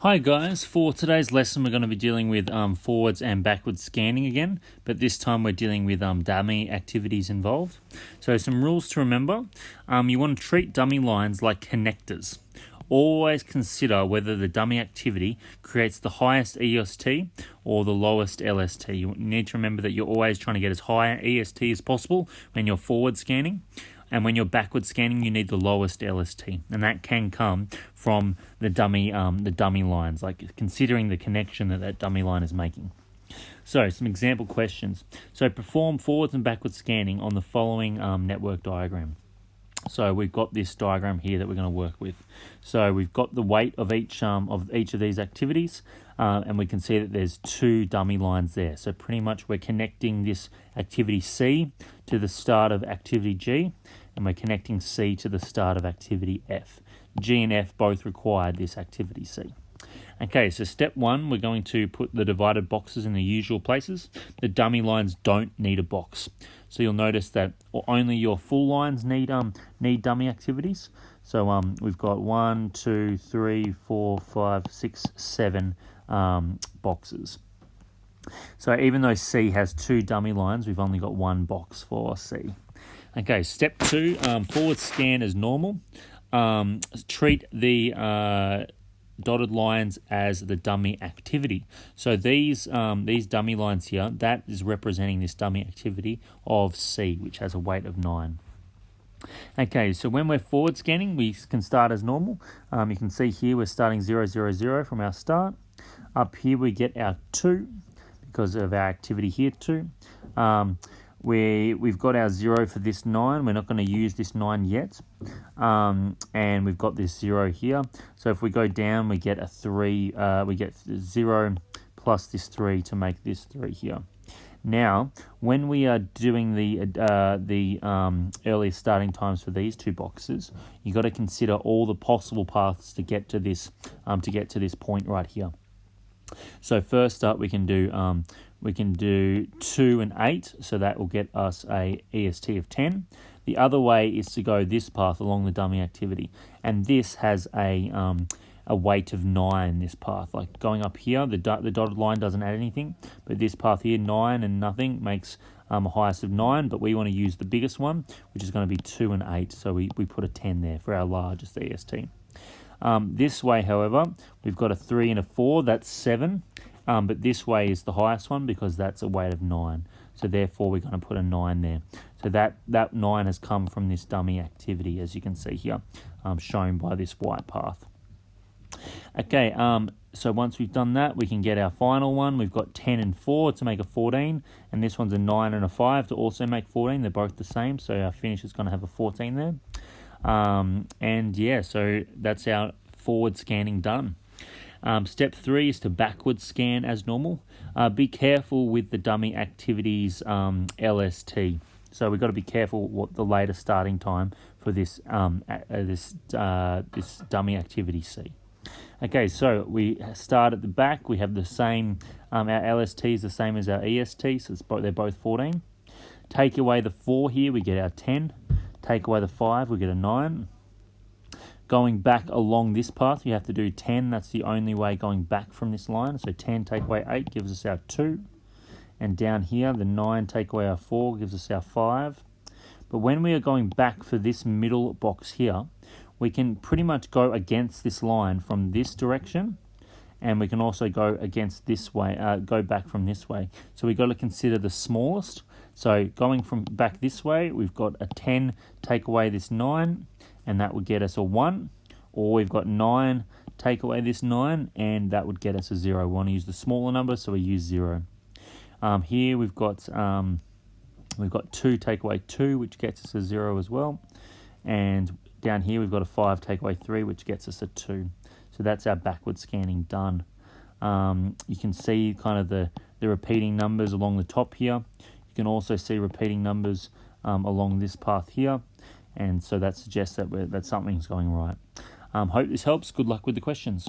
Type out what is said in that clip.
Hi guys, for today's lesson we're going to be dealing with forwards and backwards scanning again, but this time we're dealing with dummy activities involved. So some rules to remember, you want to treat dummy lines like connectors. Always consider whether the dummy activity creates the highest EST or the lowest LST. You need to remember that you're always trying to get as high an EST as possible when you're forward scanning. And when you're backward scanning, you need the lowest LST, and that can come from the dummy lines, like considering the connection that dummy line is making. So, some example questions. So, perform forwards and backwards scanning on the following network diagram. So, we've got this diagram here that we're going to work with. So, we've got the weight of each of these activities, and we can see that there's two dummy lines there. So, pretty much we're connecting this activity C to the start of activity G, and we're connecting C to the start of activity F. G and F both require this activity C. Okay, so step one, we're going to put the divided boxes in the usual places. The dummy lines don't need a box. So you'll notice that only your full lines need dummy activities. So we've got 1, 2, 3, 4, 5, 6, 7 boxes. So even though C has two dummy lines, we've only got one box for C. Okay, step two, forward scan as normal. Treat the dotted lines as the dummy activity. So these dummy lines here, that is representing this dummy activity of C, which has a weight of 9. Okay, so when we're forward scanning, we can start as normal. You can see here we're starting 0, 0, 0 from our start. Up here we get our 2 because of our activity here 2. We've got our 0 for this 9. We're not going to use this 9 yet. And we've got this 0 here. So if we go down, we get a 3. We get 0 plus this 3 to make this 3 here. Now, when we are doing the earliest starting times for these two boxes, you've got to consider all the possible paths to get to this point right here. So first up, we can do 2 and 8, so that will get us a EST of 10. The other way is to go this path along the dummy activity, and this has a weight of 9. This path, like going up here, the dotted line doesn't add anything, but this path here, 9 and nothing, makes a highest of 9. But we want to use the biggest one, which is going to be 2 and 8. So we put a 10 there for our largest EST. This way, however, we've got a 3 and a 4. That's 7. But this way is the highest one because that's a weight of 9. So therefore, we're going to put a 9 there. So that 9 has come from this dummy activity, as you can see here, shown by this white path. Okay, so once we've done that, we can get our final one. We've got 10 and 4 to make a 14, and this one's a 9 and a 5 to also make 14. They're both the same, so our finish is going to have a 14 there. And yeah, so that's our forward scanning done. Step 3 is to backward scan as normal. Be careful with the dummy activities LST. So we've got to be careful what the latest starting time for this dummy activity C. Okay, so we start at the back. We have the same. Our LST is the same as our EST, so they're both 14. Take away the 4 here, we get our 10. Take away the 5, we get a 9. Going back along this path, you have to do 10. That's the only way going back from this line. So 10 take away 8 gives us our 2. And down here, the 9 take away our 4 gives us our 5. But when we are going back for this middle box here, we can pretty much go against this line from this direction. And we can also go against this way, go back from this way. So we've got to consider the smallest. So going from back this way, we've got a 10 take away this 9. And that would get us a 1, or we've got 9, take away this 9, and that would get us a 0. We want to use the smaller number, so we use 0. Here we've got 2, take away 2, which gets us a 0 as well. And down here we've got a 5, take away 3, which gets us a 2. So that's our backward scanning done. You can see kind of the repeating numbers along the top here. You can also see repeating numbers along this path here. And so that suggests that something's going right. Hope this helps. Good luck with the questions.